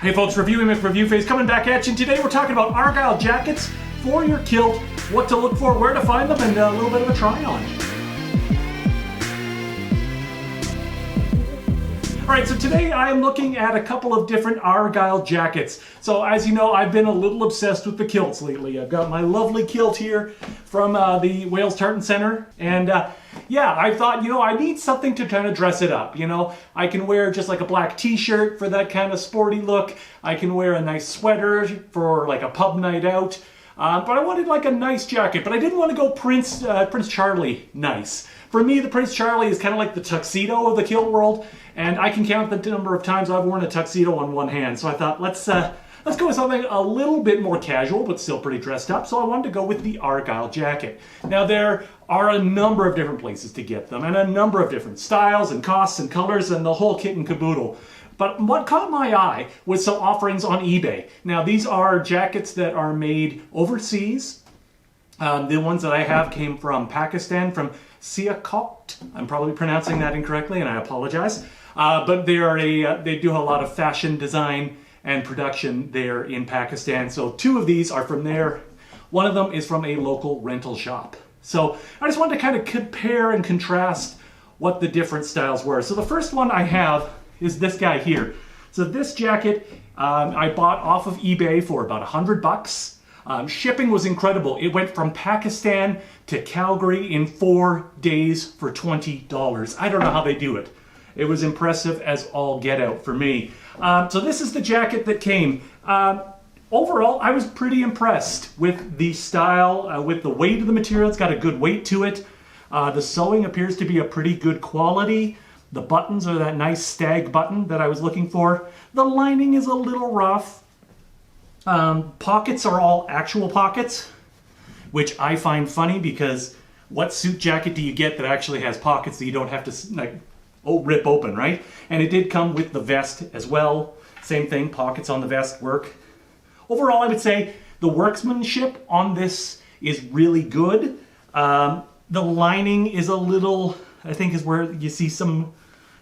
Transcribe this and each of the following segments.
Hey folks, Reviewy McReviewface coming back at you. And today we're talking about Argyll jackets for your kilt, what to look for, where to find them, and a little bit of a try on. Alright, so today I am looking at a couple of different Argyll jackets. So as you know, I've been a little obsessed with the kilts lately. I've got my lovely kilt here from the Wales Tartan Center, and yeah, I thought, I need something to kind of dress it up. I can wear just like a black t-shirt for that kind of sporty look. I can wear a nice sweater for like a pub night out. But I wanted like a nice jacket, but I didn't want to go Prince Charlie nice. For me, the Prince Charlie is kind of like the tuxedo of the kilt world, and I can count the number of times I've worn a tuxedo on one hand. So I thought, let's go with something a little bit more casual, but still pretty dressed up. So I wanted to go with the Argyll jacket. Now there are a number of different places to get them, and a number of different styles and costs and colors and the whole kit and caboodle. But what caught my eye was some offerings on eBay. Now these are jackets that are made overseas. The ones that I have came from Pakistan, from Kilt. I'm probably pronouncing that incorrectly, and I apologize. But they do a lot of fashion design and production there in Pakistan. So two of these are from there. One of them is from a local rental shop. So I just wanted to kind of compare and contrast what the different styles were. So the first one I have is this guy here. So this jacket I bought off of eBay for about $100. Shipping was incredible. It went from Pakistan to Calgary in 4 days for $20. I don't know how they do it. It was impressive as all get out for me. So this is the jacket that came. Overall, I was pretty impressed with the style, with the weight of the material. It's got a good weight to it. The sewing appears to be a pretty good quality. The buttons are that nice stag button that I was looking for. The lining is a little rough. Pockets are all actual pockets, which I find funny because what suit jacket do you get that actually has pockets that you don't have to rip open, right? And it did come with the vest as well. Same thing, pockets on the vest work. Overall, I would say the workmanship on this is really good. The lining is a little, I think, is where you see some,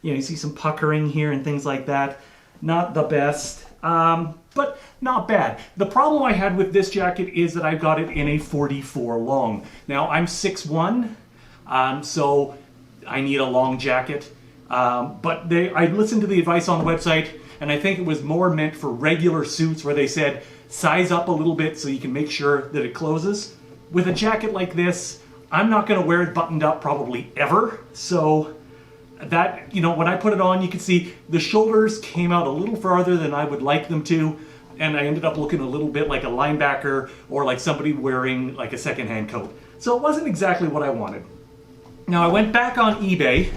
you see some puckering here and things like that. Not the best, but not bad. The problem I had with this jacket is that I got it in a 44 long. Now I'm 6'1", so I need a long jacket. But I listened to the advice on the website, and I think it was more meant for regular suits where they said size up a little bit so you can make sure that it closes. With a jacket like this, I'm not going to wear it buttoned up probably ever. So that, when I put it on, you can see the shoulders came out a little farther than I would like them to, and I ended up looking a little bit like a linebacker or like somebody wearing like a secondhand coat. So it wasn't exactly what I wanted. Now I went back on eBay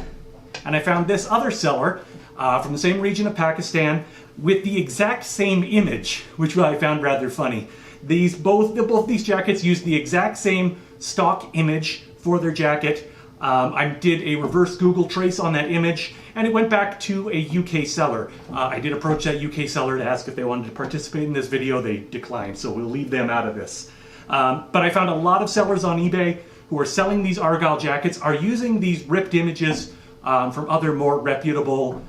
and I found this other seller from the same region of Pakistan with the exact same image, which I found rather funny. Both these jackets use the exact same stock image for their jacket. I did a reverse Google trace on that image, and it went back to a UK seller. I did approach that UK seller to ask if they wanted to participate in this video. They declined, so we'll leave them out of this. But I found a lot of sellers on eBay who are selling these Argyll jackets are using these ripped images from other more reputable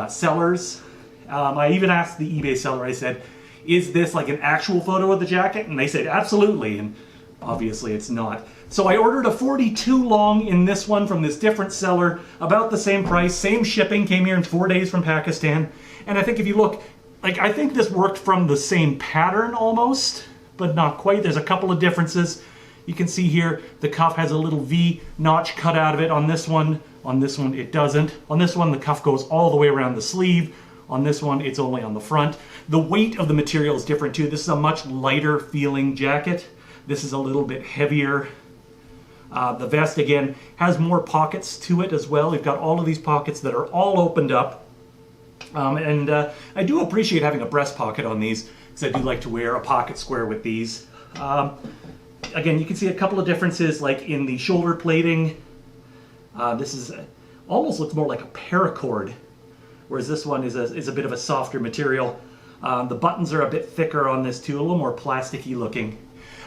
sellers. I even asked the eBay seller, I said, is this like an actual photo of the jacket? And they said, absolutely, and obviously it's not. So I ordered a 42 long in this one from this different seller, about the same price, same shipping, came here in 4 days from Pakistan. And I think if you look, I think this worked from the same pattern almost, but not quite. There's a couple of differences. You can see here, the cuff has a little V notch cut out of it. On this one it doesn't. On this one, the cuff goes all the way around the sleeve. On this one, it's only on the front. The weight of the material is different too. This is a much lighter feeling jacket. This is a little bit heavier. The vest, again, has more pockets to it as well. We've got all of these pockets that are all opened up. I do appreciate having a breast pocket on these because I do like to wear a pocket square with these. Again, you can see a couple of differences like in the shoulder plating. This almost looks more like a paracord, whereas this one is a bit of a softer material. The buttons are a bit thicker on this too, a little more plasticky looking.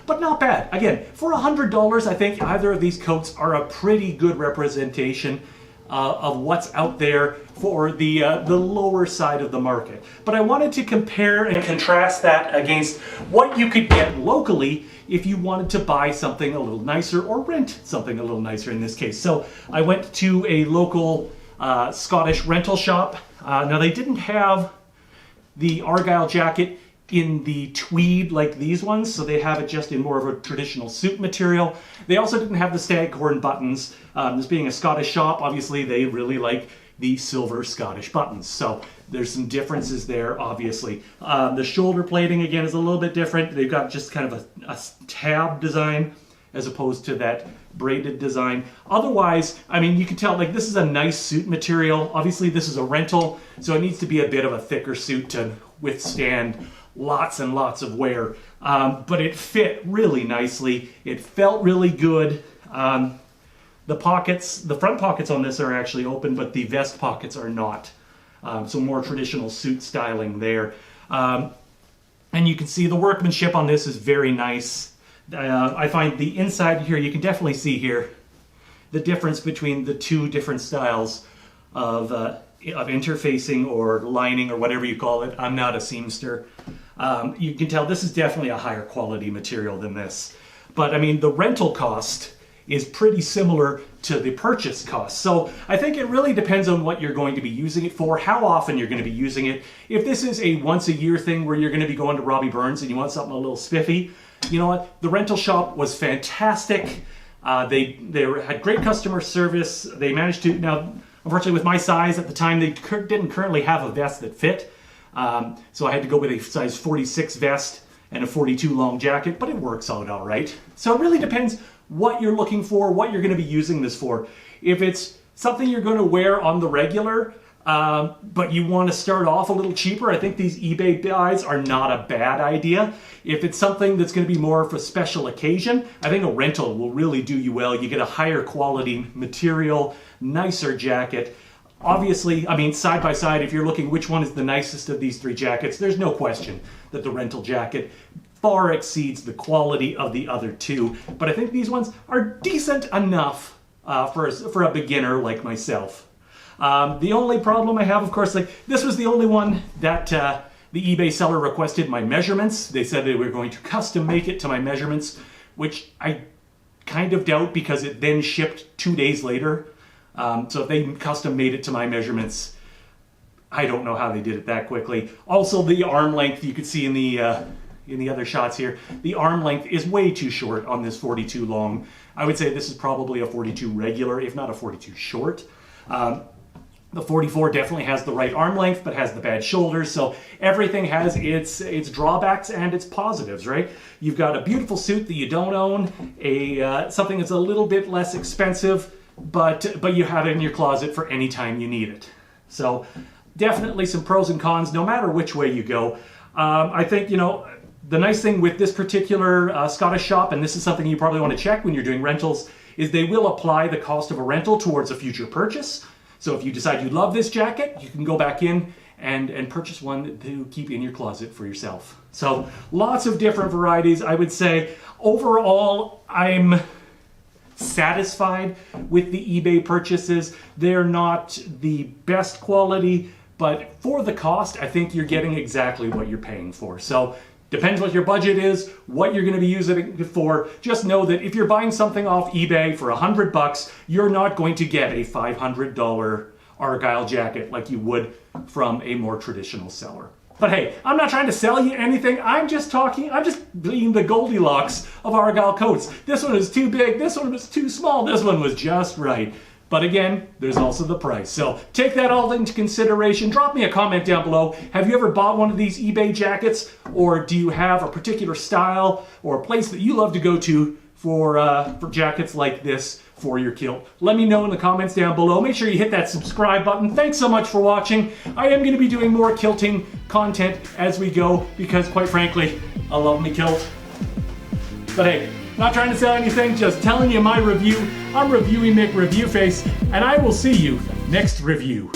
But not bad. Again, for $100, I think either of these coats are a pretty good representation of what's out there for the lower side of the market. But I wanted to compare and contrast that against what you could get locally if you wanted to buy something a little nicer or rent something a little nicer in this case. So I went to a local Scottish rental shop. Now they didn't have the Argyll jacket in the tweed like these ones, so they have it just in more of a traditional suit material. They also didn't have the staghorn buttons. This being a Scottish shop, obviously they really like the silver Scottish buttons, so there's some differences there, obviously. The shoulder plating, again, is a little bit different. They've got just kind of a tab design as opposed to that braided design. Otherwise, I mean, you can tell, like, this is a nice suit material. Obviously, this is a rental, so it needs to be a bit of a thicker suit to withstand lots and lots of wear. But it fit really nicely. It felt really good. The pockets, the front pockets on this are actually open, but the vest pockets are not. So more traditional suit styling there. And you can see the workmanship on this is very nice. I find the inside here, you can definitely see here the difference between the two different styles of interfacing or lining or whatever you call it. I'm not a seamster. You can tell this is definitely a higher quality material than this. But I mean, the rental cost is pretty similar to the purchase cost. So I think it really depends on what you're going to be using it for, how often you're going to be using it. If this is a once a year thing where you're going to be going to Robbie Burns and you want something a little spiffy, you know what? The rental shop was fantastic. They had great customer service. They managed to, now, unfortunately with my size at the time, they didn't currently have a vest that fit. So I had to go with a size 46 vest and a 42 long jacket, but it works out all right. So it really depends what you're looking for, what you're going to be using this for. If it's something you're going to wear on the regular, but you want to start off a little cheaper, I think these eBay buys are not a bad idea. If it's something that's going to be more for a special occasion, I think a rental will really do you well. You get a higher quality material, nicer jacket. Obviously, I mean, side by side, if you're looking which one is the nicest of these three jackets, there's no question that the rental jacket far exceeds the quality of the other two. But I think these ones are decent enough for a beginner like myself. The only problem I have, of course, like this was the only one that the eBay seller requested my measurements. They said they were going to custom make it to my measurements, which I kind of doubt because it then shipped 2 days later. So if they custom made it to my measurements, I don't know how they did it that quickly. Also, the arm length, you could see in the other shots here, the arm length is way too short on this 42 long. I would say this is probably a 42 regular, if not a 42 short. The 44 definitely has the right arm length, but has the bad shoulders. So everything has its drawbacks and its positives, right? You've got a beautiful suit that you don't own, something that's a little bit less expensive, but you have it in your closet for any time you need it. So definitely some pros and cons, no matter which way you go. I think, you know, the nice thing with this particular Scottish shop, and this is something you probably want to check when you're doing rentals, is they will apply the cost of a rental towards a future purchase. So if you decide you love this jacket, you can go back in and purchase one to keep in your closet for yourself. So lots of different varieties. I would say overall, I'm satisfied with the eBay purchases. They're not the best quality, but for the cost, I think you're getting exactly what you're paying for. So depends what your budget is, what you're going to be using it for. Just know that if you're buying something off eBay for $100, you're not going to get a $500 Argyll jacket like you would from a more traditional seller. But hey, I'm not trying to sell you anything. I'm just being the Goldilocks of Argyll coats. This one is too big, this one was too small, this one was just right. But again, there's also the price. So take that all into consideration. Drop me a comment down below. Have you ever bought one of these eBay jackets? Or do you have a particular style or a place that you love to go to for jackets like this for your kilt? Let me know in the comments down below. Make sure you hit that subscribe button. Thanks so much for watching. I am going to be doing more kilting content as we go because, quite frankly, I love me kilt. But hey, not trying to sell anything, just telling you my review. I'm Reviewy McReviewface, and I will see you next review.